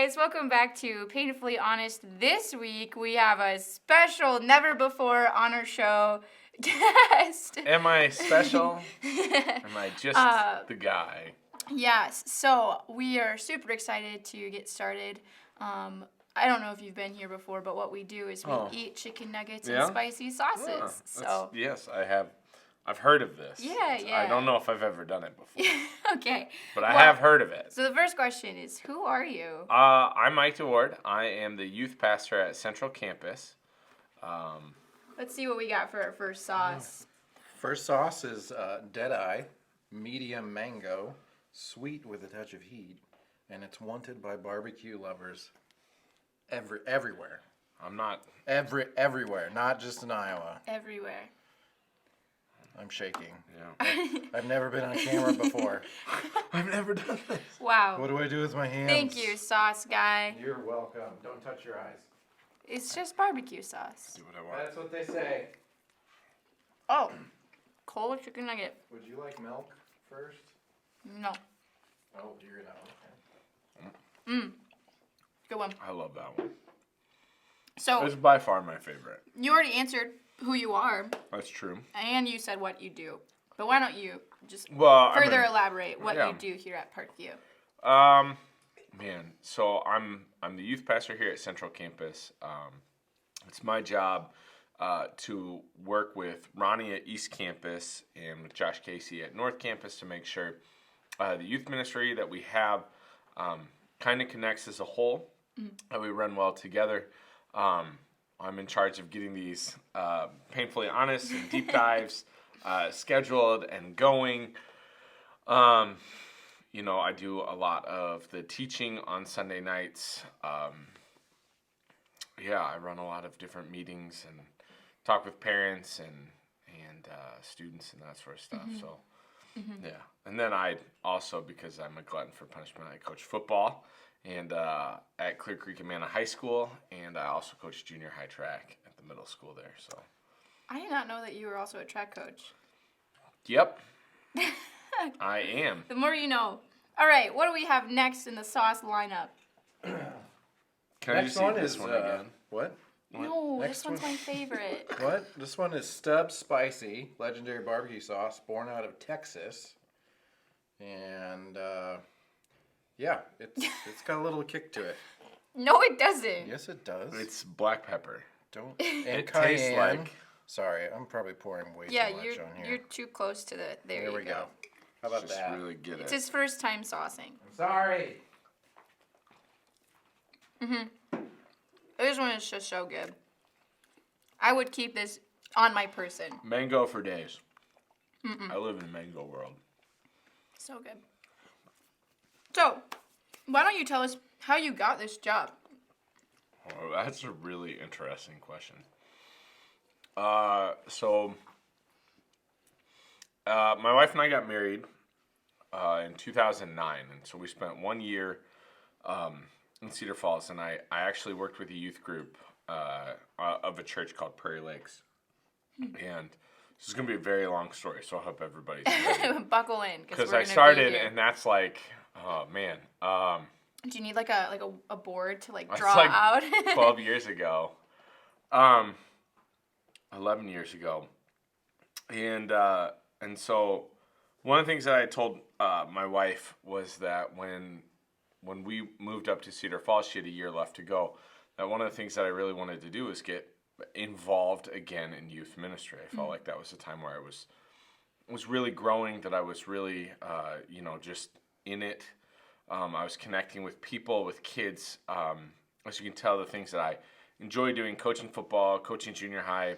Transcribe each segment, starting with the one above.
guys, welcome back to Painfully Honest. This week we have a special, never before on our show guest. Am I special? Am I just the guy? Yes, so we are super excited to get started. I don't know if you've been here before, but what we do is we eat chicken nuggets and spicy sauces. Yes, I have. I've heard of this. Yeah. I don't know if I've ever done it before. Okay. But I have heard of it. So the first question is, who are you? I'm Mike DeWard. I am the youth pastor at Central Campus. Let's see what we got for our first sauce. First sauce is Deadeye, medium mango, sweet with a touch of heat, and it's wanted by barbecue lovers everywhere. Everywhere, not just in Iowa. Everywhere. I'm shaking. Yeah. I've never been on camera before. I've never done this. Wow. What do I do with my hands? Thank you, sauce guy. You're welcome. Don't touch your eyes. It's just barbecue sauce. Do what I want. That's what they say. Oh, cold chicken nugget. Would you like milk first? No. Oh, you're not. Good one. I love that one. So, It's by far my favorite. you already answered who you are, That's true. and you said what you do. But why don't you just Well, further elaborate what yeah. you do here at Parkview? Man, so I'm the youth pastor here at Central Campus. It's my job to work with Ronnie at East Campus and with Josh Casey at North Campus to make sure the youth ministry that we have kind of connects as a whole, that we run well together. I'm in charge of getting these painfully honest and deep dives scheduled and going. You know, I do a lot of the teaching on Sunday nights. I run a lot of different meetings and talk with parents and students and that sort of stuff. So, yeah. And then I also, because I'm a glutton for punishment, I coach football and at Clear Creek Amana High School, and I also coach junior high track at the middle school there. So, I did not know that you were also a track coach. yep, I am. The more you know. All right, what do we have next in the sauce lineup? Can Next I one see this is one again? What? No, Next this one's one. my favorite. What? This one is Stubbs Spicy, legendary barbecue sauce, born out of Texas, and it's got a little kick to it. No, it doesn't. Yes, it does. It's black pepper. Don't. It And tastes cayenne. like. Sorry, I'm probably pouring way Yeah, too much on here. you're too close to the. There Here you we go. How about Just that? really get It's it. his first time saucing. I'm sorry. This one is just so good. I would keep this on my person. Mango for days. I live in the mango world. So good. So, why don't you tell us how you got this job? Oh, that's a really interesting question. My wife and I got married in 2009, and so we spent 1 year in Cedar Falls, and I actually worked with a youth group of a church called Prairie Lakes. And this is going to be a very long story, so I hope everybody's ready. Buckle in, Because I started, and that's like, oh, man. Do you need like a board to It's draw like out? 12 years ago. 11 years ago. And so one of the things that I told my wife was that when we moved up to Cedar Falls, she had a year left to go, that one of the things that I really wanted to do was get involved again in youth ministry. I felt like that was a time where I was really growing, that I was really, just in it. I was connecting with people, with kids. As you can tell, the things that I enjoy doing, coaching football, coaching junior high,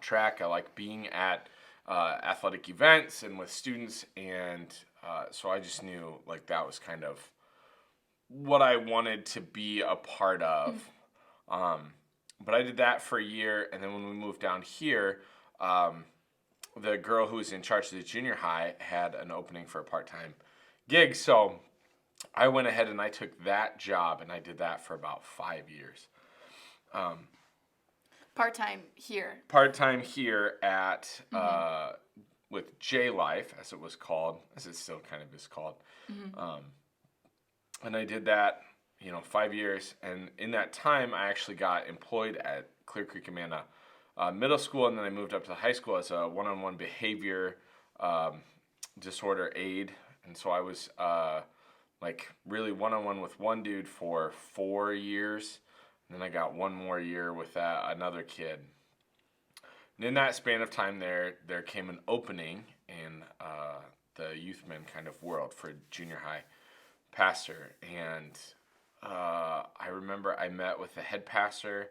track. I like being at athletic events and with students. And so I just knew like that was kind of what I wanted to be a part of. But I did that for a year. And then when we moved down here, the girl who was in charge of the junior high had an opening for a part-time gig. So I went ahead and I took that job, and I did that for about 5 years. Part-time here. Part-time here at with J Life, as it was called, as it still kind of is called. And I did that, 5 years. And in that time, I actually got employed at Clear Creek Amana Middle School, and then I moved up to high school as a one-on-one behavior disorder aide. And so I was really one-on-one with one dude for 4 years. And then I got one more year with another kid. And in that span of time there came an opening in the youth men kind of world for junior high pastor. And I remember I met with the head pastor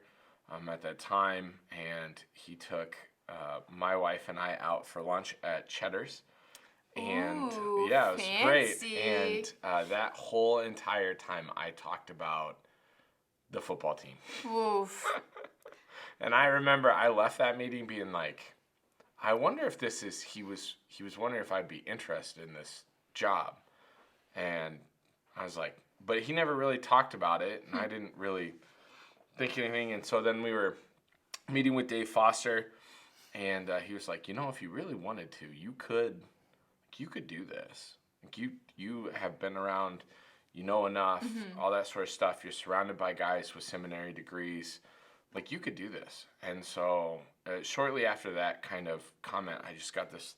at that time, and he took my wife and I out for lunch at Cheddar's. And Ooh, yeah, it was fancy. great. And that whole entire time I talked about the football team. Oof. And I remember I left that meeting being like, I wonder if he was wondering if I'd be interested in this job. And I was like, but he never really talked about it, and I didn't really think anything. And so then we were meeting with Dave Foster, and he was like, if you really wanted to, you could do this. Like you have been around, enough, all that sort of stuff. You're surrounded by guys with seminary degrees. Like, you could do this. And so shortly after that kind of comment, I just got this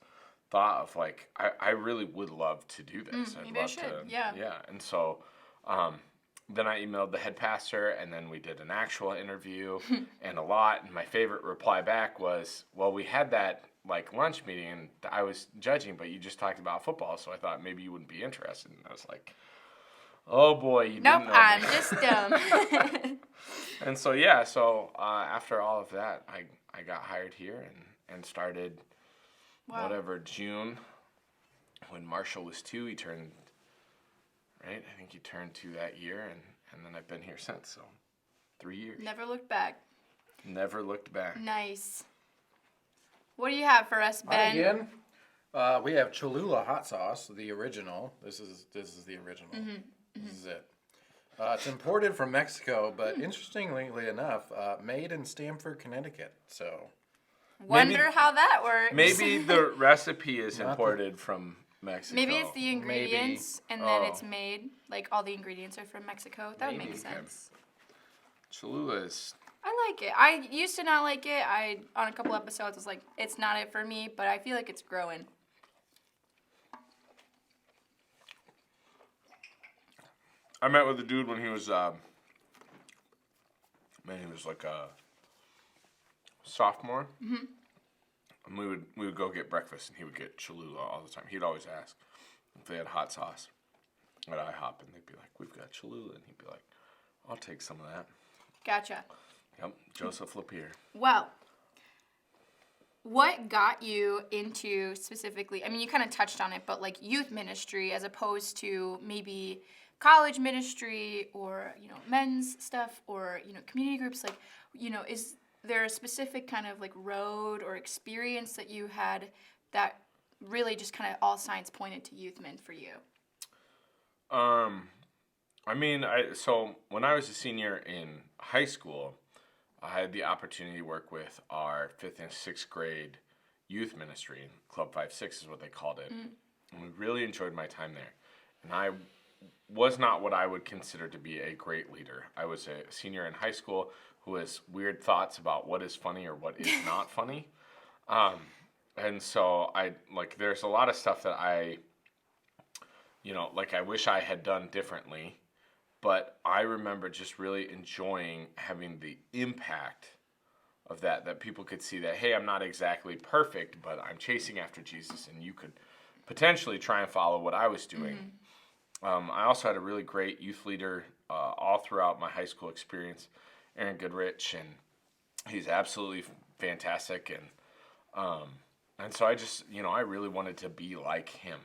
thought of like, I really would love to do this. Maybe I should. Yeah. Yeah. And so then I emailed the head pastor, and then we did an actual interview and a lot. And my favorite reply back was, well, we had that lunch meeting, and I was judging, but you just talked about football, so I thought maybe you wouldn't be interested. And I was like, oh boy, you didn't know I'm me. just dumb. And so after all of that, I got hired here and started June. When Marshall was 2, he turned, right? I think he turned 2 that year, and then I've been here since, so 3 years. Never looked back. Never looked back. Nice. What do you have for us, Ben? Hi again. We have Cholula hot sauce, the original. This is the original. This is it. It's imported from Mexico, but interestingly enough, made in Stamford, Connecticut. So Wonder how that works. Maybe the recipe is imported from Mexico. Maybe it's the ingredients, and then it's made, all the ingredients are from Mexico. That would make sense. Cholula is... I like it. I used to not like it. On a couple episodes, was like, it's not it for me, but I feel like it's growing. I met with a dude when he was, he was like a sophomore. Mm-hmm. And we would go get breakfast, and he would get Cholula all the time. He'd always ask if they had hot sauce at IHOP, and they'd be like, we've got Cholula. And he'd be like, I'll take some of that. Gotcha. Yep, Joseph Lapierre. Well, what got you into specifically, you kind of touched on it, but youth ministry as opposed to maybe college ministry or, men's stuff or, community groups, is there a specific kind of road or experience that you had that really just kind of all signs pointed to youth men for you? So when I was a senior in high school, I had the opportunity to work with our 5th and 6th grade youth ministry. Club 5-6 is what they called it. And we really enjoyed my time there. And I was not what I would consider to be a great leader. I was a senior in high school who has weird thoughts about what is funny or what is not funny. And so there's a lot of stuff that I wish I had done differently. But I remember just really enjoying having the impact of that people could see that, hey, I'm not exactly perfect, but I'm chasing after Jesus, and you could potentially try and follow what I was doing. I also had a really great youth leader all throughout my high school experience, Aaron Goodrich, and he's absolutely fantastic. And so I just, I really wanted to be like him.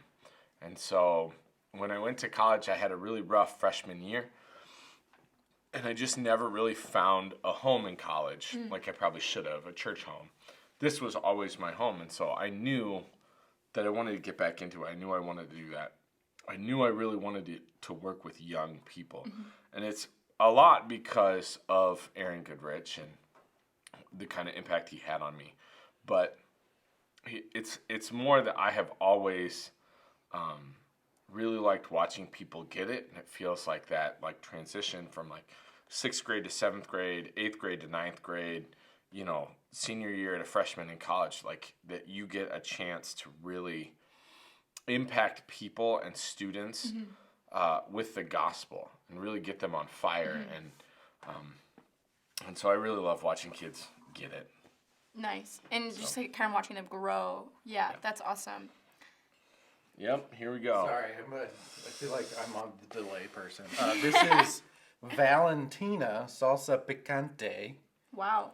And so when I went to college, I had a really rough freshman year, and I just never really found a home in college like I probably should have, a church home. This was always my home, and so I knew that I wanted to get back into it. I knew I wanted to do that. I knew I really wanted to work with young people, and it's a lot because of Aaron Goodrich and the kind of impact he had on me. But it's more that I have always really liked watching people get it, and it feels like that like transition from like 6th grade to 7th grade, 8th grade to 9th grade, you know, senior year to freshman in college, like that you get a chance to really impact people and students with the gospel and really get them on fire. And so I really love watching kids get it. Nice. And just like kind of watching them grow. Yeah, that's awesome. Yep, here we go. Sorry, I feel like I'm on the delay person. This is Valentina Salsa Picante. Wow.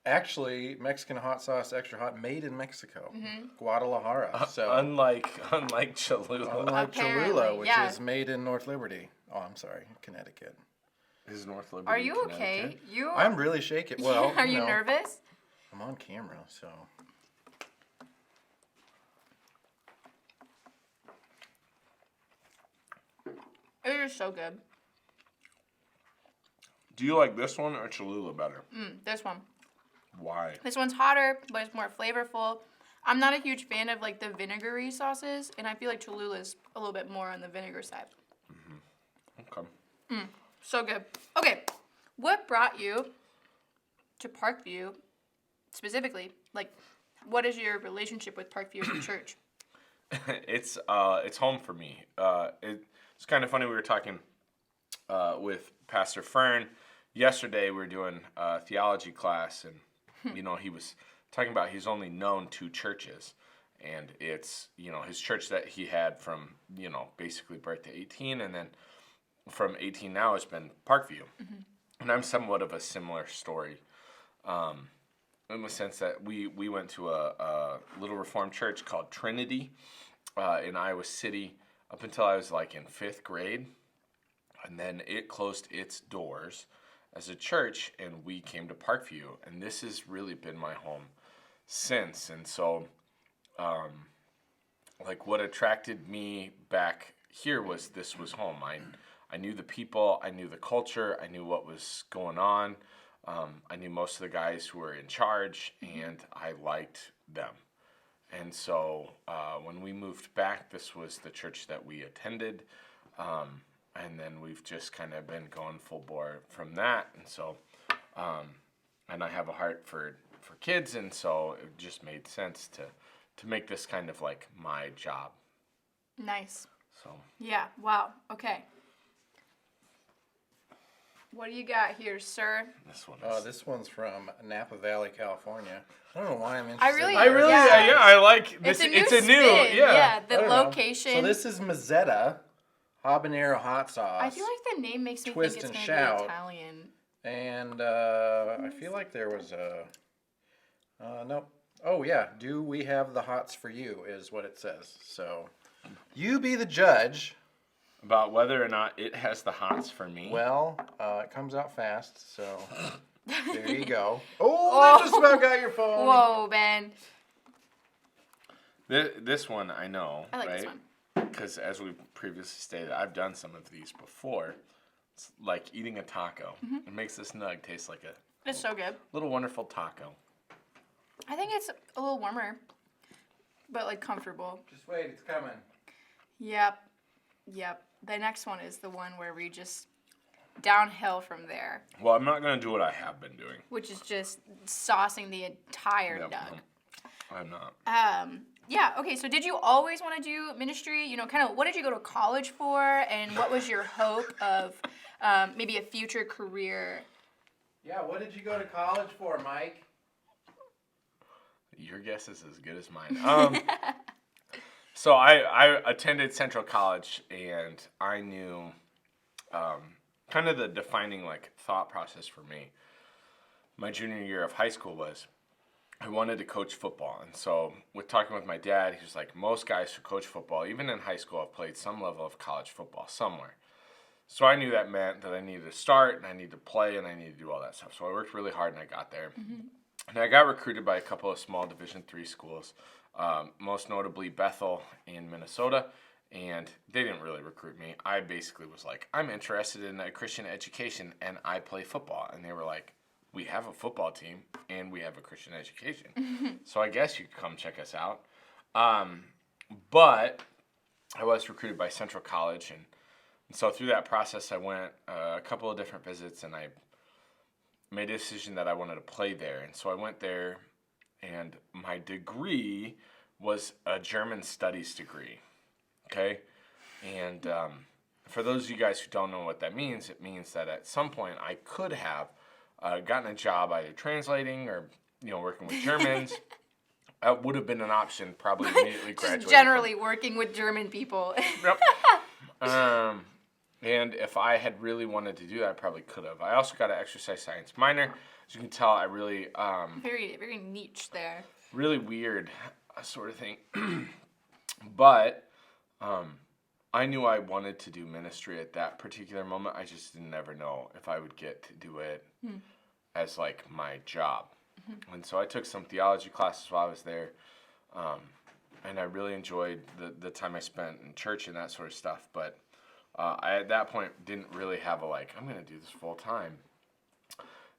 Actually, Mexican hot sauce, extra hot, made in Mexico, Guadalajara. So Unlike Cholula. unlike Apparently, Cholula, which yeah. is made in North Liberty. Oh, I'm sorry, Connecticut. Is North Liberty Are you Connecticut? okay? You I'm really shaking. Well, are you know, nervous? I'm on camera, so. It is so good. Do you like this one or Cholula better? This one. Why? This one's hotter, but it's more flavorful. I'm not a huge fan of like the vinegary sauces, and I feel like Cholula's a little bit more on the vinegar side. Okay. So good. Okay, what brought you to Parkview specifically? Like, what is your relationship with Parkview as a church? It's home for me. It's kind of funny. We were talking with Pastor Fern yesterday. We were doing a theology class, and you know, he was talking about he's only known 2 churches, and it's, you know, his church that he had from, you know, basically birth to 18, and then from 18 now it's been Parkview. And I'm somewhat of a similar story, in the sense that we went to a little Reformed church called Trinity in Iowa City up until I was like in 5th grade, and then it closed its doors as a church, and we came to Parkview, and this has really been my home since. And so, like, what attracted me back here was this was home. I knew the people, I knew the culture, I knew what was going on. I knew most of the guys who were in charge, and I liked them. And so when we moved back, this was the church that we attended. And then we've just kind of been going full bore from that. And so, and I have a heart for kids, and so it just made sense to make this kind of like my job. Nice. So Yeah. Wow. Okay. What do you got here, sir? this one is... This one's from Napa Valley, California. I don't know why I'm interested. I really- I really, Yeah. yeah, I like this. It's a new It's a new, spin. yeah. The I don't know. location. So this is Mazzetta habanero hot sauce. I feel like the name makes me Twist think it's and going to shout. be Italian. And I feel like there was a. Nope. Oh, yeah. Do we have the hots for you? Is what it says. So you be the judge. About whether or not it has the hots for me. Well, it comes out fast. So there you go. Oh, that just about got your phone. Whoa, Ben. This one I know, I like right? this one. Because as we previously stated, I've done some of these before. It's like eating a taco. It makes this nug taste like a It's so good. little wonderful taco. I think it's a little warmer, but like comfortable. Just wait, it's coming. Yep. The next one is the one where we just downhill from there, Well, I'm not going to do what I have been doing. which is just saucing the entire Yep, nug. I'm not. Yeah, okay, so did you always want to do ministry? You know, kind of what did you go to college for, and what was your hope of maybe a future career? Yeah, what did you go to college for, Mike? Your guess is as good as mine. So I attended Central College, and I knew kind of the defining like thought process for me. My junior year of high school was I wanted to coach football, and so with talking with my dad, he was like, most guys who coach football, even in high school, have played some level of college football somewhere. So I knew that meant that I needed to start, and I needed to play, and I needed to do all that stuff. So I worked really hard, and I got there. And I got recruited by a couple of small Division III schools, most notably Bethel in Minnesota, and they didn't really recruit me. I basically was like, I'm interested in a Christian education, and I play football. And they were like, we have a football team, and we have a Christian education. So I guess you could come check us out. But I was recruited by Central College, and so through that process, I went a couple of different visits, and I made a decision that I wanted to play there. And so I went there, and my degree was a German studies degree. Okay, and for those of you guys who don't know what that means, it means that at some point I could have gotten a job either translating or working with Germans. That would have been an option, probably immediately graduating. Just generally working with German people. Yep. And if I had really wanted to do that, I probably could have. I also got an exercise science minor. As you can tell, I really Very, very niche there. really weird sort of thing. But I knew I wanted to do ministry at that particular moment. I just never know if I would get to do it as like my job. And so I took some theology classes while I was there. And I really enjoyed the time I spent in church and that sort of stuff. But I, at that point, didn't really have I'm going to do this full time.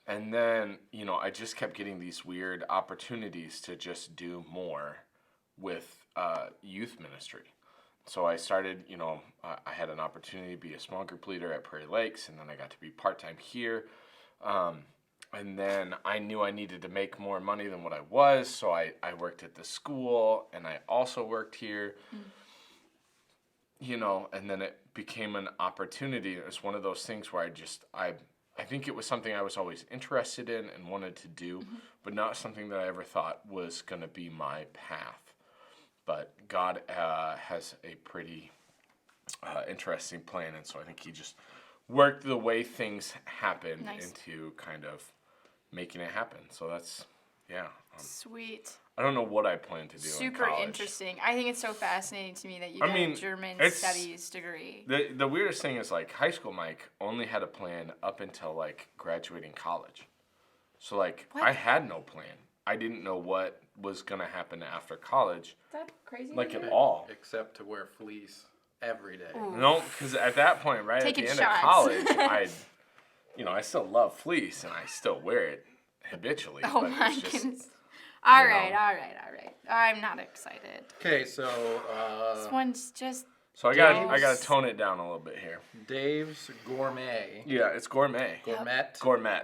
And then, I just kept getting these weird opportunities to just do more with youth ministry. So I started, I had an opportunity to be a small group leader at Prairie Lakes, and then I got to be part-time here. And then I knew I needed to make more money than what I was, so I worked at the school, and I also worked here. And then it became an opportunity. It was one of those things where I think it was something I was always interested in and wanted to do, but not something that I ever thought was going to be my path. But God has a pretty interesting plan, and so I think he just worked the way things happen into kind of making it happen. So that's, Sweet. I don't know what I plan to do Super in college. interesting. I think it's so fascinating to me that you got a German studies degree. The weirdest thing is high school Mike only had a plan up until graduating college. So What? I had no plan. I didn't know what was going to happen after college. Is that crazy? At all. Except to wear fleece every day. Ooh. No, because at that point, right Taking at the end shots. of college, I still love fleece and I still wear it habitually. Oh but my it's just, goodness. All right. I'm not excited. Okay, so This one's just So I got to tone it down a little bit here. Dave's Gourmet. Yeah, it's gourmet. Gourmet. Gourmet.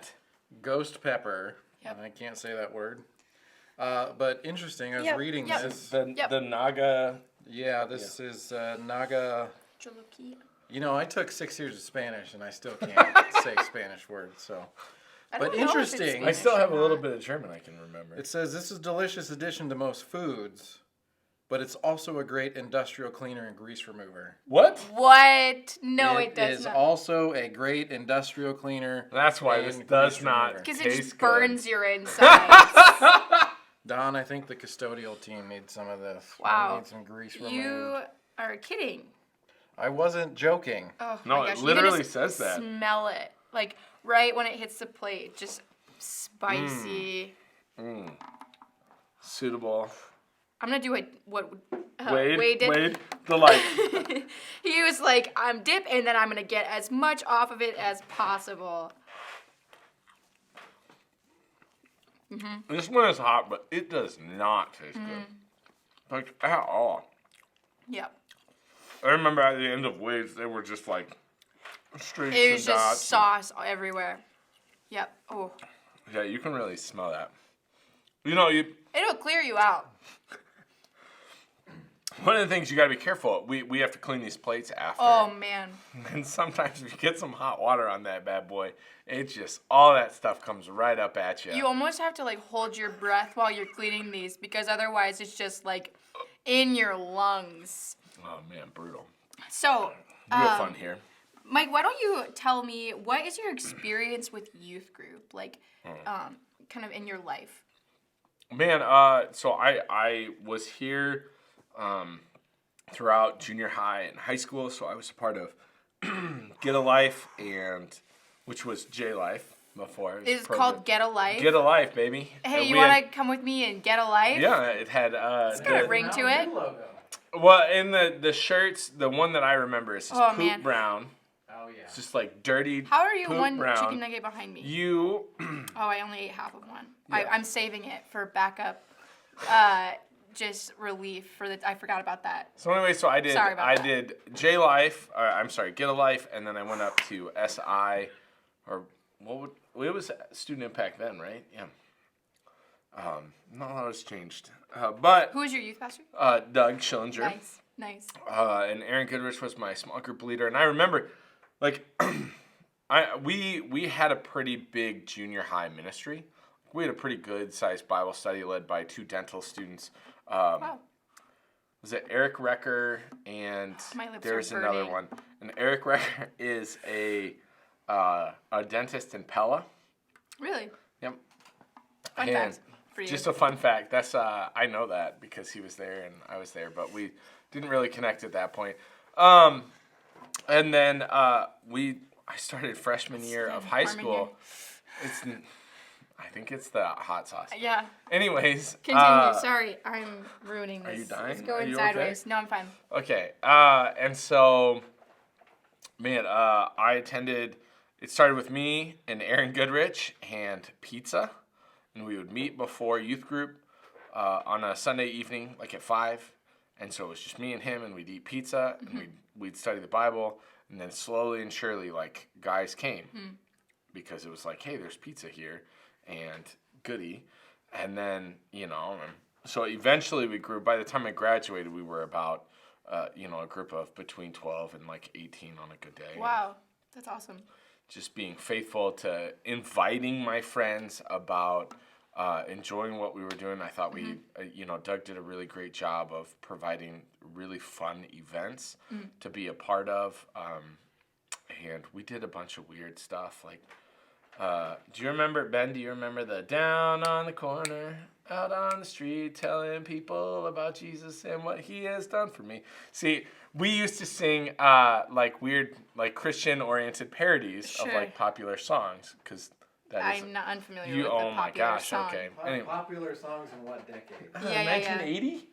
Ghost pepper. Yep. I can't say that word. But interesting, I was reading this. The Naga. Yeah, this is Naga. Jalapeño. I took 6 years of Spanish and I still can't say Spanish words, so. I But don't know if it's interesting. I still have a or little not. bit of German I can remember. It says this is a delicious addition to most foods, but it's also a great industrial cleaner and grease remover. What? What? No, it does is not. also a great industrial cleaner. That's why this and does grease not remover. Because it taste just good. burns your insides. Don, I think the custodial team needs some of this. Wow. We need some grease removed. You are kidding. I wasn't joking. Oh No, my it gosh. literally you can just says that. Smell it. Right when it hits the plate, just spicy. Suitable. I'm gonna do what Wade did. the light. He was like, I'm dip, and then I'm gonna get as much off of it as possible. This one is hot, but it does not taste good. At all. Yep. I remember at the end of Wade's, they were just streaks It was and dots. just sauce everywhere. Yep. Oh. Yeah, you can really smell that. It'll clear you out. One of the things you got to be careful. We have to clean these plates after. Oh man. And sometimes if you get some hot water on that bad boy, it just all that stuff comes right up at you. You almost have to hold your breath while you're cleaning these because otherwise it's just in your lungs. Oh man, brutal. So, Real fun here. Mike, why don't you tell me what is your experience with youth group kind of in your life? Man, so I was here throughout junior high and high school, so I was a part of Get a Life, which was J Life before. It's called Get a Life. Get a Life, baby. Hey, And you we want had- to come with me and get a life? Yeah, it had. It's got a ring to it. Well, in the shirts, the one that I remember is just Oh, poop man. brown. Oh, yeah. It's just dirty. How are you poop one brown. chicken nugget behind me? You. Oh, I only ate half of one. Yeah. I'm saving it for backup. just relief for the. I forgot about that. So anyway, so I did Sorry about that. did J Life, I'm sorry, Get a Life, and then I went up to SI, or what would it was Student Impact then, right? Yeah. Not a lot has changed, but Who was your youth pastor? Doug Schillinger. Nice. And Aaron Goodrich was my small group leader, and I remember, like, we had a pretty big junior high ministry. We had a pretty good sized Bible study led by 2 dental students. Wow. Was it Eric Recker and My lips there's are another burning. one. And Eric Recker is a dentist in Pella. Really? Yep. Fun And fact for you. Just a fun fact. That's I know that because he was there and I was there, but we didn't really connect at that point. And then I started freshman year of high warm in school. I think it's the hot sauce. Yeah. Anyways, Continue. Sorry, I'm ruining this. you dying? It's Are going you okay? sideways. No, I'm fine. Okay. And so, man, I attended. It started with me and Aaron Goodrich and pizza, and we would meet before youth group on a Sunday evening, like at 5. And so it was just me and him, and we'd eat pizza, and we'd study the Bible, and then slowly and surely, like, guys came because it was like, hey, there's pizza here, and goody, and then so eventually we grew. By the time I graduated, we were about a group of between 12 and like 18 on a good day. Wow, that's awesome. Just being faithful to inviting my friends about enjoying what we were doing. I thought Doug did a really great job of providing really fun events to be a part of. And we did a bunch of weird stuff. Like, do you remember the down on the corner, out on the street, telling people about Jesus and what he has done for me? See, we used to sing like weird, like Christian-oriented parodies of Sure. like popular songs, because that is I'm not unfamiliar you. with Oh the my popular gosh! song. Okay. Anyway, Popular songs in what decade? Yeah. 1980?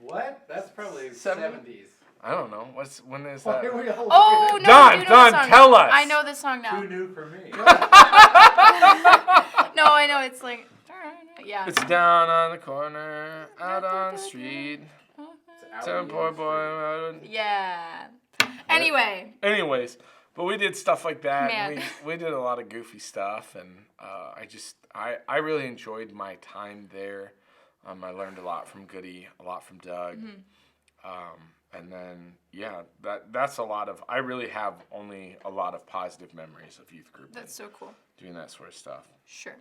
What? That's probably Seven- 70s. I don't know. When is that? Oh no! Don, I do know Don, the song. tell us. I know this song now. Too new for me. No, I know it's like. Yeah. It's down on the corner, out on the street. Some poor boy. Yeah. Anyway, Anyways, but we did stuff like that. Man. And we did a lot of goofy stuff, and I really enjoyed my time there. I learned a lot from Goody, a lot from Doug, and then that's a lot of. I really have only a lot of positive memories of youth group. that's so cool. Doing that sort of stuff. Sure.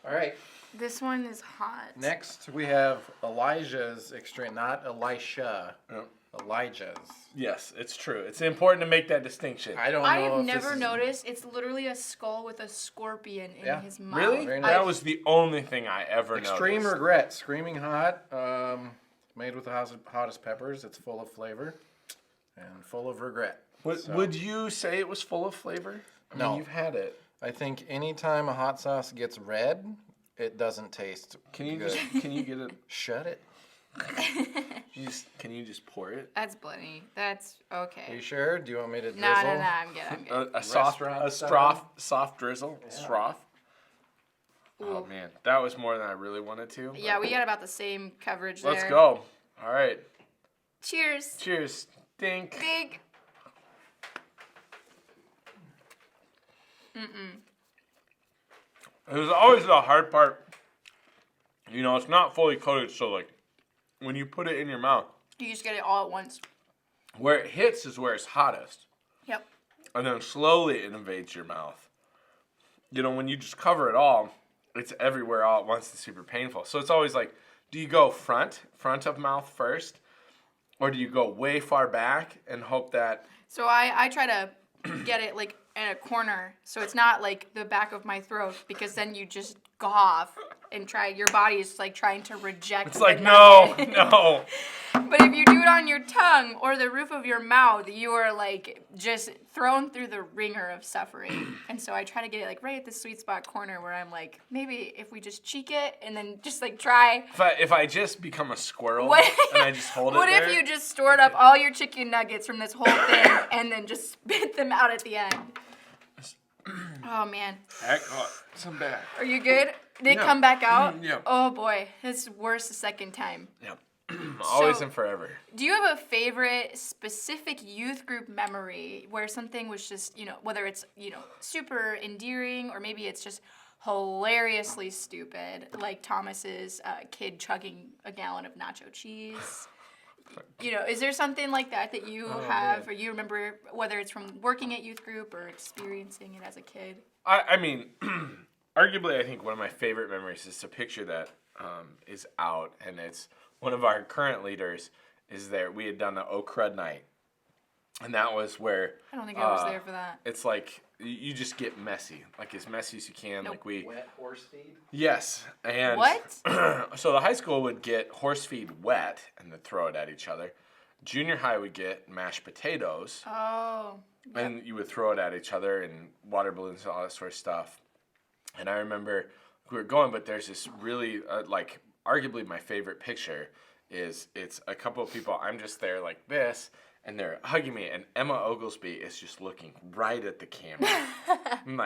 All right. This one is hot. Next, we have Elijah's extreme, not Elisha. Yep. Elijah's. Yes, it's true. It's important to make that distinction. I don't know. I've if this never is- noticed. It's literally a skull with a scorpion in Yeah. his mouth. Really? Very That nice. was the only thing I ever Extreme noticed. regret, screaming hot. Made with the hottest peppers. It's full of flavor and full of regret. So, Would you say it was full of flavor? I No. mean, you've had it. I think anytime a hot sauce gets red, it doesn't taste Can you good. can you get it? Shut it. Can you just pour it? That's plenty. That's Are okay. you sure? Do you want me to drizzle? No, I'm good. I'm good. A soft Restaurant soft drizzle, stroff. Oh Ooh. man, that was more than I really wanted to. Yeah, we got about the same coverage there. Let's go. All right. Cheers. Cheers. Dink. Big. It was always the hard part. It's not fully coated, so like when you put it in your mouth, You just get it all at once. where it hits is where it's hottest. Yep. And then slowly it invades your mouth. When you just cover it all, it's everywhere all at once. It's super painful. So it's always like, do you go front of mouth first? Or do you go way far back and hope that... So I try to get it like in a corner, so it's not like the back of my throat, because then you just cough and your body is like trying to reject. It's the like, no. But if you do it on your tongue or the roof of your mouth, you are like just thrown through the ringer of suffering. And so I try to get it like right at the sweet spot corner where I'm like, maybe if we just cheek it and then just like try. If I just become a squirrel What- and I just hold What it there... if you just stored up all your chicken nuggets from this whole thing and then just spit them out at the end? Oh man, Heck, some back. are you good? They Yeah. come back out? Yeah. Oh boy, it's worse the second time. Yeah. Always So- and forever. Do you have a favorite specific youth group memory where something was just, whether it's, super endearing or maybe it's just hilariously stupid, like Thomas's kid chugging a gallon of nacho cheese? Is there something like that you have or you remember, whether it's from working at youth group or experiencing it as a kid? I mean, arguably, I think one of my favorite memories is a picture that is out, and it's one of our current leaders is there. We had done an Oh Crud night, and that was where I don't think I was there for that. it's like you just get messy, like as messy as you can. Nope. Like we, Wet horse feed. yes, and What? So the high school would get horse feed wet and then throw it at each other. Junior high would get mashed potatoes. Oh. And you would throw it at each other and water balloons and all that sort of stuff. And I remember we were going, but there's this really, arguably my favorite picture is it's a couple of people, I'm just there like this, and they're hugging me, and Emma Oglesby is just looking right at the camera. I'm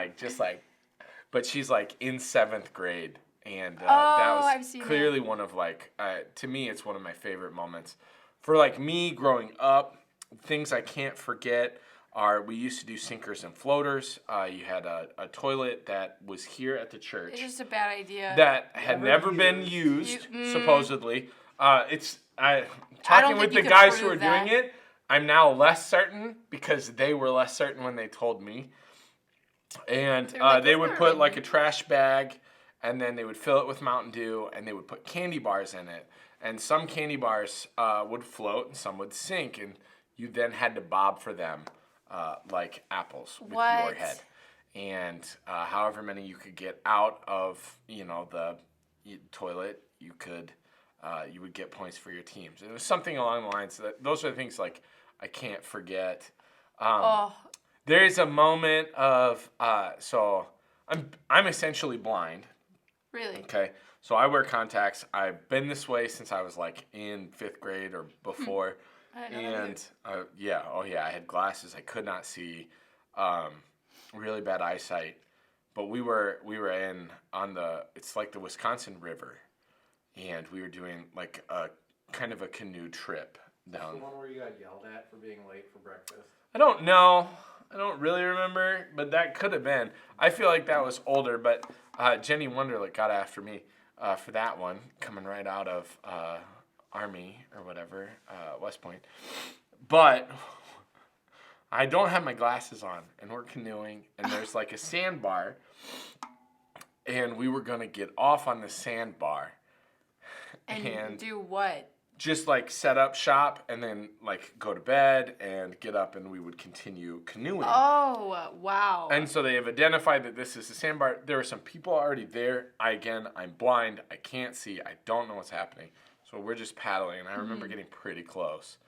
but she's like in 7th grade. And that was I've seen clearly one of to me, it's one of my favorite moments. For like me growing up, things I can't forget we used to do sinkers and floaters. You had a toilet that was here at the church It's just a bad idea. that had never been used, supposedly. Talking with think you the can guys who prove are doing that. it, I'm now less certain because they were less certain when they told me. And They were like, they "Isn't would there put a like a trash bag, and then they would fill it with Mountain Dew, and they would put candy bars in it. And some candy bars would float, and some would sink, and you then had to bob for them. Like apples with your What? head, and however many you could get out of the toilet, you would get points for your teams. And it was something along the lines that those are the things like I can't forget. There is a moment of so I'm essentially blind. Really? Okay, so I wear contacts. I've been this way since I was like in 5th grade or before. I didn't know that And I had glasses. I could not see, really bad eyesight. But we were it's like the Wisconsin River, and we were doing like a kind of a canoe trip down. The one where you got yelled at for being late for breakfast. I don't know. I don't really remember, but that could have been. I feel like that was older, but Jenny Wonderlick got after me for that one, coming right out of Army or whatever, West Point. But I don't have my glasses on, and we're canoeing, and there's like a sandbar, and we were going to get off on the sandbar. And do what? Just like set up shop and then like go to bed and get up, and we would continue canoeing. Oh, wow. And so they have identified that this is a sandbar. There are some people already there. I'm blind. I can't see. I don't know what's happening. So we're just paddling, and I remember getting pretty close.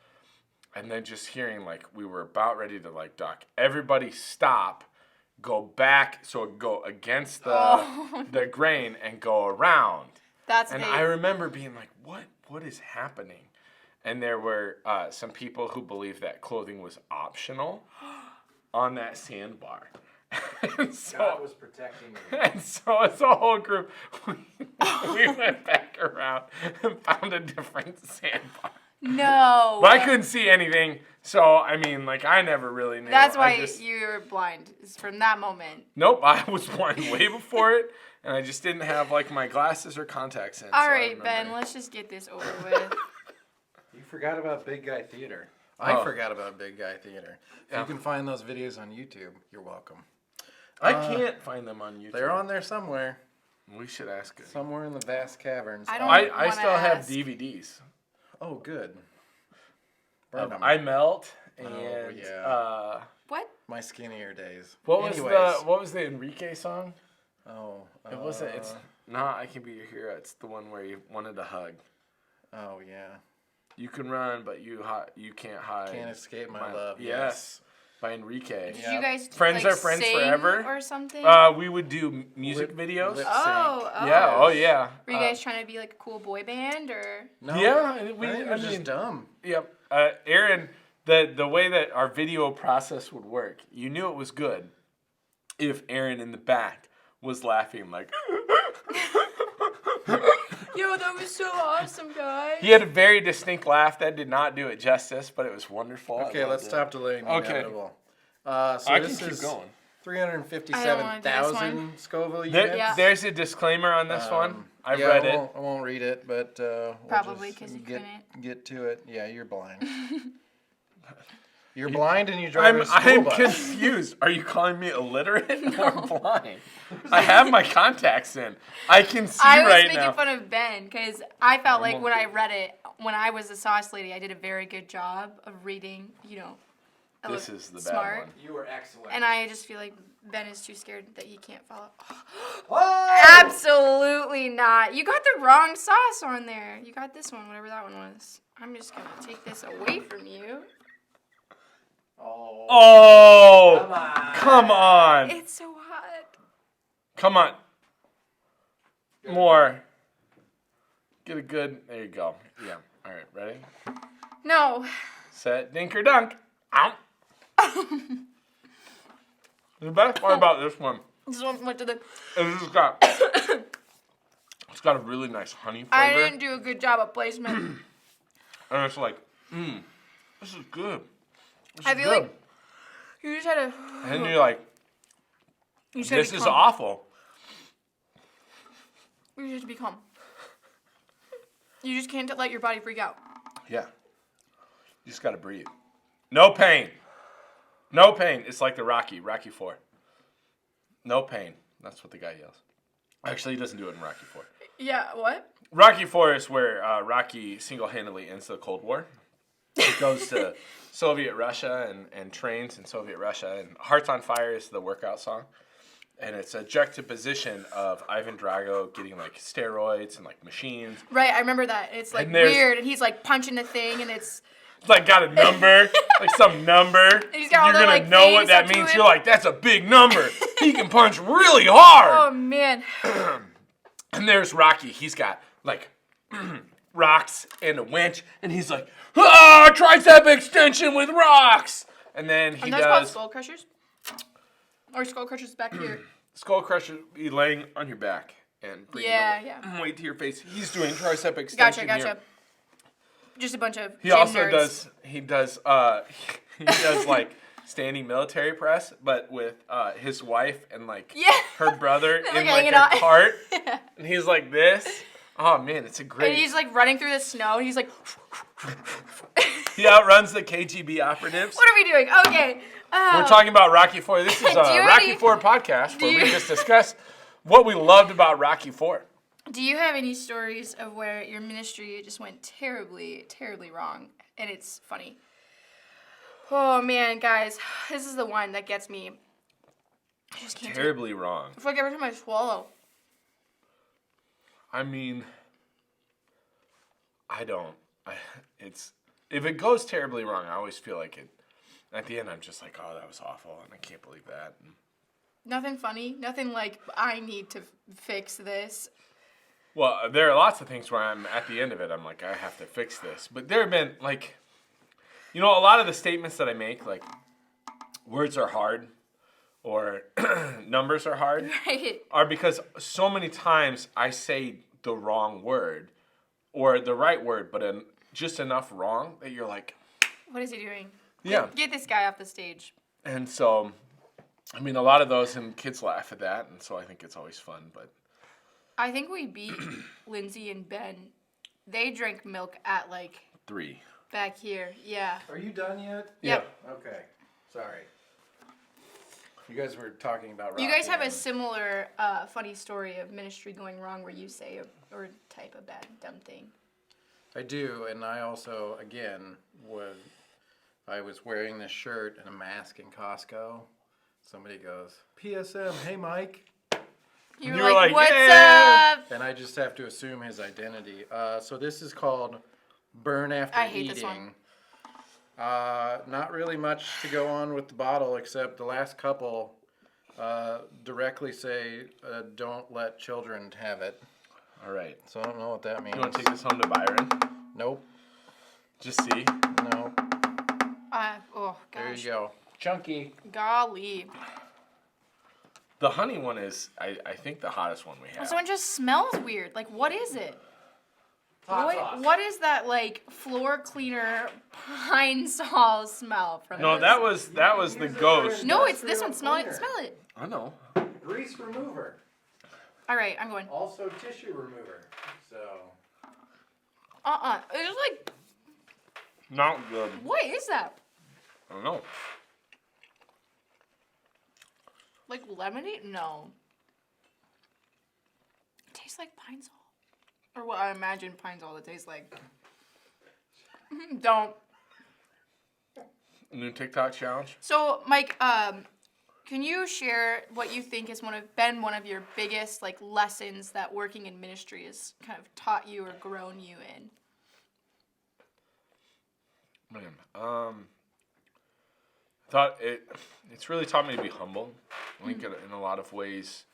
And then just hearing like we were about ready to like dock. Everybody stop, go back, so go against the grain and go around. That's And big. I remember being like, what is happening? And there were some people who believed that clothing was optional on that sandbar. And so, God was protecting you. and so as a whole group, we went back around and found a different sandbar. No. But I couldn't see anything, so I mean, like I never really knew. That's why I just, you're blind. Is from that moment. Nope, I was blind way before it, and I just didn't have like my glasses or contacts in. All so I right, remember. Ben. Let's just get this over with. You forgot about Big Guy Theater. Oh. I forgot about Big Guy Theater. If Yeah. you can find those videos on YouTube, you're welcome. I can't find them on YouTube. They're on there somewhere. We should ask it. Somewhere in the vast caverns. I don't- I wanna still have ask. DVDs. Oh, good. Burn 'em. I Melt and yeah. What? My skinnier days. what Anyways. was the Enrique song? Oh. It wasn't. It's not I Can Be Your Hero. It's the one where you wanted to hug. Oh yeah. You can run, but you can't hide. Can't escape my love. Yes, by Enrique. Did Yep. you guys Friends like, are friends sing forever. or something? We would do music videos. lip oh. Yeah. Oh yeah. Were you guys trying to be like a cool boy band or? No. Yeah, I think it was just dumb. Yep. Aaron, the way that our video process would work, you knew it was good if Aaron in the back was laughing like Yo, that was so awesome, guys. He had a very distinct laugh that did not do it justice, but it was wonderful. Okay, let's stop delaying the Okay. inevitable. So I this can keep is going. 357,000 Scoville There, units. Yeah. There's a disclaimer on this one. I've Yeah, read I it. won't read it, but we'll Probably just 'cause you get, couldn't. get to it. Yeah, you're blind. You're blind and you drive a school I'm bus. confused. Are you calling me illiterate or blind? I have my contacts in. I can see I was right making now. fun of Ben because I felt like won't when I read it, when I was a sauce lady, I did a very good job of reading, I This look is the bad smart. one. You were excellent. And I just feel like Ben is too scared that he can't follow. Oh! Absolutely not. You got the wrong sauce on there. You got this one, whatever that one was. I'm just going to take this away from you. Oh, come on. It's so hot. Come on. More. Get a good. There you go. Yeah. All right. Ready? No. Set. Dinker dunk. Ow. The best part about this one This one went to the... is it's got a really nice honey flavor. I didn't do a good job of placement. And it's like, this is good. I feel like you just had to... And then you're like, You just had this to be is calm. awful. You just have to be calm. You just can't let your body freak out. Yeah. You just got to breathe. No pain. No pain. It's like the Rocky 4. No pain. That's what the guy yells. Actually, he doesn't do it in Rocky 4. Yeah, what? Rocky 4 is where Rocky single-handedly ends the Cold War. He goes to Soviet Russia and trains in Soviet Russia. And Hearts on Fire is the workout song. And it's a juxtaposition of Ivan Drago getting like steroids and like machines. Right, I remember that. It's like And there's- weird, and he's like punching the thing, and it's... It's like got a number, like some number. He's got all You're the, gonna like, know what things that up to means. him. You're like, that's a big number. He can punch really hard. Oh, man. And there's Rocky. He's got like rocks and a winch, and he's like, ah, tricep extension with rocks. And then he And those called does skull crushers? Or skull crushers back here. skull crusher. You laying on your back and bringing Yeah, the yeah. weight to your face. He's doing tricep extension. Gotcha. Here. Just a bunch of He gym also nerds. does. He does like standing military press, but with his wife and like Yeah. her brother Like in like hanging a out. cart, and he's like this. Oh man, it's a great. And he's like running through the snow, and he's like, He outruns the KGB operatives. what are we doing? Okay. We're talking about Rocky 4. This is a Do you Rocky already- 4 podcast where do we you- just discuss what we loved about Rocky 4. Do you have any stories of where your ministry just went terribly, terribly wrong? And it's funny. Oh man, guys, this is the one that gets me. I just can't do it. Terribly wrong. It's like every time I swallow. I mean, it's if it goes terribly wrong, I always feel like it. At the end, I'm just like, oh, that was awful, and I can't believe that. Nothing funny. Nothing like, I need to fix this. Well, there are lots of things where I'm at the end of it. I'm like, I have to fix this. But there have been like, a lot of the statements that I make, like, words are hard, or numbers are hard, Right? are because so many times I say the wrong word, or the right word, but just enough wrong that you're like, What is he doing? yeah. Get this guy off the stage. And so, I mean, a lot of those, and kids laugh at that, and so I think it's always fun. But I think we beat Lindsay and Ben. They drank milk at like 3. back here. Yeah. Are you done yet? Yep. Okay. Sorry. You guys were talking about Rocky. You guys have a and- similar funny story of ministry going wrong where you say or type a bad, dumb thing. I do, and I also, again, I was wearing this shirt and a mask in Costco. Somebody goes, PSM, hey Mike. You You were were like, like, what's "Yeah." up? And I just have to assume his identity. So this is called Burn After I hate Eating. this one. Not really much to go on with the bottle, except the last couple directly say, don't let children have it. All right. So I don't know what that means. You want to take this home to Byron? Nope. Just see. No. Oh, There gosh. you go. Chunky. Golly. The honey one is, I think, the hottest one we have. This one just smells weird. Like, what is it? What is that like floor cleaner pine sol smell from? No, this? that was the ghost. No, it's this one. Smell it. Cleaner. Smell it. I know. Grease remover. All right, I'm going. Also tissue remover. So. It's like, Not good. what is that? I don't know. Like lemonade? No. It tastes like pine sol. Or what I imagine pine sol to taste like. Don't. New TikTok challenge. So, Mike, can you share what you think has been one of your biggest like lessons that working in ministry has kind of taught you or grown you in? Man, thought it's really taught me to be humble. I think in a lot of ways,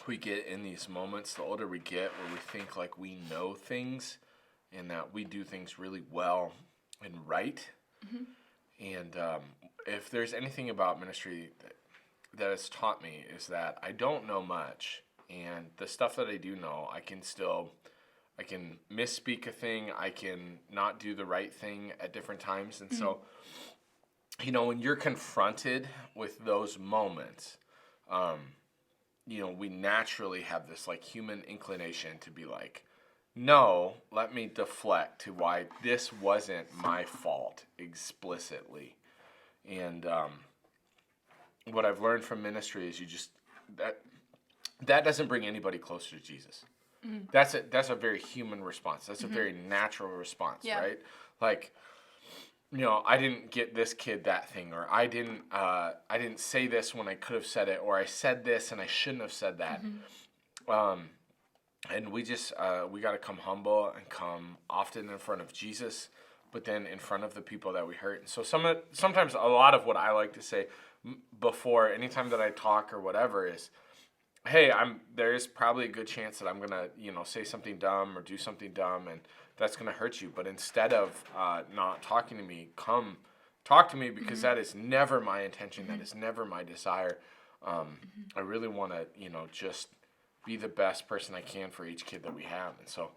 we get in these moments, the older we get, where we think like we know things and that we do things really well and right. And if there's anything about ministry that has taught me is that I don't know much, and the stuff that I do know, I can misspeak a thing, I can not do the right thing at different times. And so, when you're confronted with those moments, we naturally have this like human inclination to be like, no, let me deflect to why this wasn't my fault explicitly. And what I've learned from ministry is that doesn't bring anybody closer to Jesus. That's a very human response. That's a very natural response, right? Like, I didn't get this kid that thing, or I didn't say this when I could have said it, or I said this and I shouldn't have said that. And we just we got to come humble and come often in front of Jesus, but then in front of the people that we hurt. And so sometimes a lot of what I like to say before anytime that I talk or whatever is, hey, there is probably a good chance that I'm gonna say something dumb or do something dumb, and that's gonna hurt you. But instead of not talking to me, come talk to me, because that is never my intention. That is never my desire. I really want to just be the best person I can for each kid that we have. And so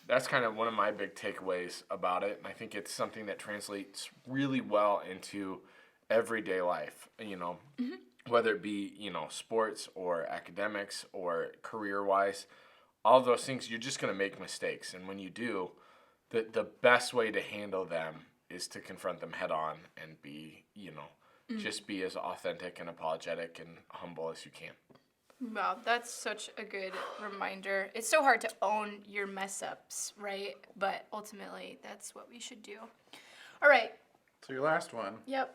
that's kind of one of my big takeaways about it. And I think it's something that translates really well into everyday life, whether it be, sports or academics or career-wise. All of those things, you're just going to make mistakes. And when you do, the best way to handle them is to confront them head on and be, just be as authentic and apologetic and humble as you can. Wow, that's such a good reminder. It's so hard to own your mess ups, right? But ultimately, that's what we should do. All right. So your last one. Yep.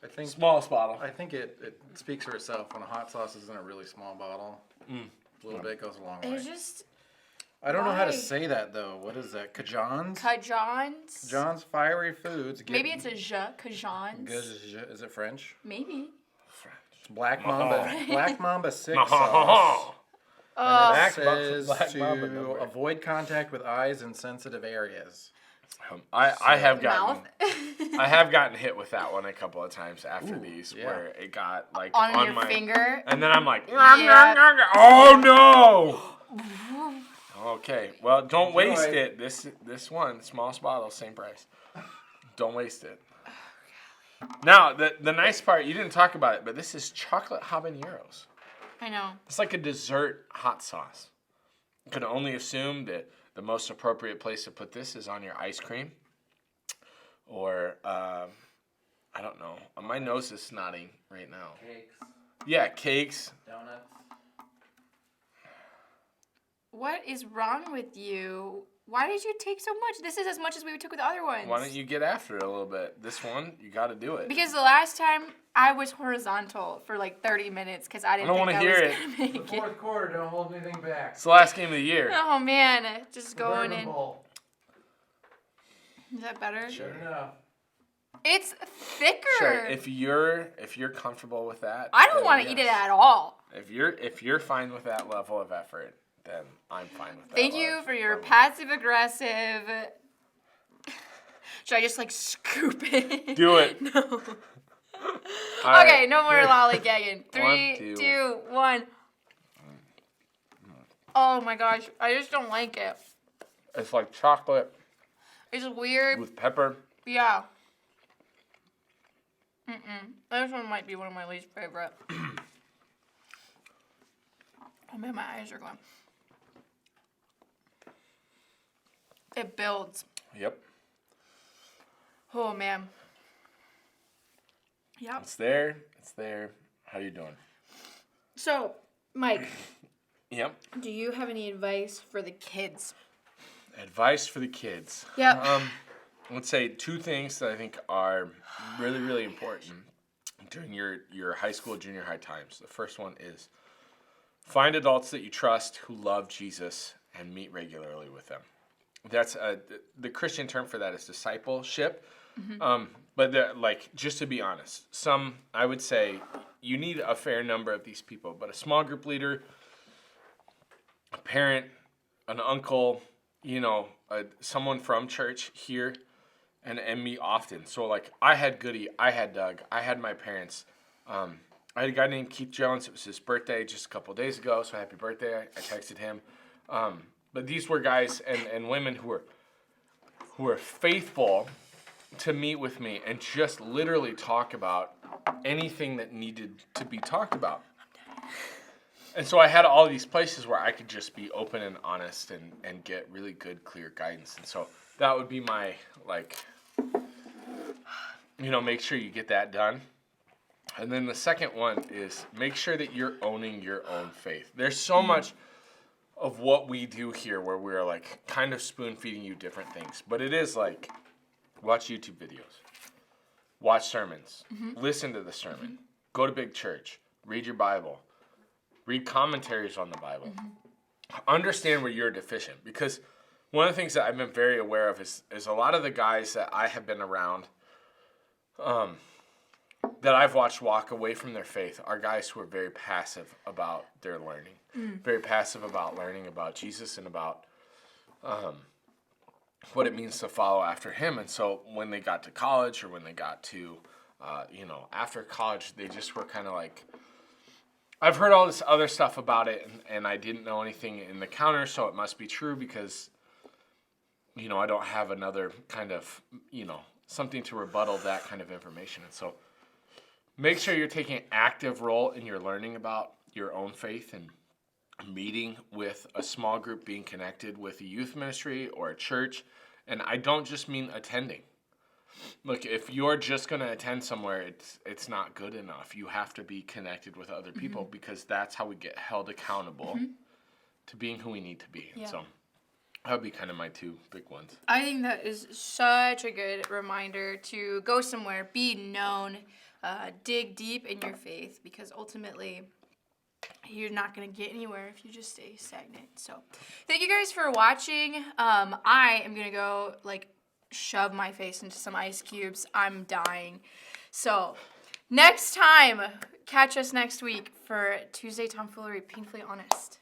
I think Smallest bottle. I think it speaks for itself when a hot sauce is in a really small bottle. A little bit goes a long way. It's just I don't know how to why? say that though. What is that? Cajuns? Cajuns. Cajuns Fiery Foods. Maybe it's a Cajuns. Is it French? Maybe. Black Mamba. Black Mamba 6 sauce. Oh, And it says Black Mamba to nowhere. avoid contact with eyes in sensitive areas. I have gotten mouth. I have gotten hit with that one a couple of times after these, yeah. where it got like on your my finger. and then I'm like, Yeah. oh no. Okay, well, don't waste Enjoy. it. This one, smallest bottle, same price. Don't waste it. Now, the nice part, you didn't talk about it, but this is chocolate habaneros. I know. It's like a dessert hot sauce. You can only assume that the most appropriate place to put this is on your ice cream. Or, I don't know. My nose is snotting right now. Cakes, Yeah, cakes. donuts. What is wrong with you? Why did you take so much? This is as much as we took with the other ones. Why don't you get after it a little bit? This one, you got to do it. Because the last time I was horizontal for like 30 minutes because I didn't I don't think wanna I hear was it. gonna make The it. fourth quarter, don't hold anything back. It's the last game of the year. Oh man, just going in. Burnable. Is that better? Sure enough. It's thicker. Sure. If you're comfortable with that, I don't then want to eat it yes. at all. If you're fine with that level of effort, then I'm fine with that. Thank you level- for your level. passive aggressive. Should I just like scoop it? Do it. No. All Okay, right. no more lollygagging. 3, two. 2, 1. Oh my gosh, I just don't like it. It's like chocolate It's weird. with pepper. Yeah. This one might be one of my least favorite. Oh man, my eyes are going. It builds. Yep. Oh man. Yep. It's there. It's there. How you doing? So, Mike, Yep. do you have any advice for the kids? Advice for the kids. Yep. Let's say two things that I think are really, really important during your high school, junior high times. The first one is find adults that you trust who love Jesus and meet regularly with them. That's the Christian term for that is discipleship. But like, just to be honest, I would say you need a fair number of these people, but a small group leader, a parent, an uncle, someone from church here, and me often. So like, I had Goody, I had Doug, I had my parents. I had a guy named Keith Jones. It was his birthday just a couple days ago, so happy birthday. I texted him. But these were guys and women who were faithful to meet with me and just literally talk about anything that needed to be talked about. And so I had all these places where I could just be open and honest and get really good, clear guidance. And so that would be my, make sure you get that done. And then the second one is make sure that you're owning your own faith. There's so much of what we do here where we're like kind of spoon feeding you different things. But it is like, watch YouTube videos, watch sermons, listen to the sermon, go to big church, read your Bible, read commentaries on the Bible, understand where you're deficient. Because one of the things that I've been very aware of is a lot of the guys that I have been around that I've watched walk away from their faith are guys who are very passive about their learning, very passive about learning about Jesus and about what it means to follow after him. And so when they got to college or when they got to, after college, they just were kind of like, I've heard all this other stuff about it and I didn't know anything in the counter, so it must be true because, I don't have another kind of, something to rebuttal that kind of information. And so make sure you're taking an active role in your learning about your own faith and meeting with a small group, being connected with a youth ministry or a church. And I don't just mean attending. Look, if you're just going to attend somewhere, it's not good enough. You have to be connected with other people because that's how we get held accountable to being who we need to be. Yeah. So that would be kind of my two big ones. I think that is such a good reminder to go somewhere, be known, dig deep in your faith, because ultimately you're not going to get anywhere if you just stay stagnant. So thank you guys for watching. I am going to go shove my face into some ice cubes. I'm dying. So next time, catch us next week for Tuesday Tomfoolery, Painfully Honest.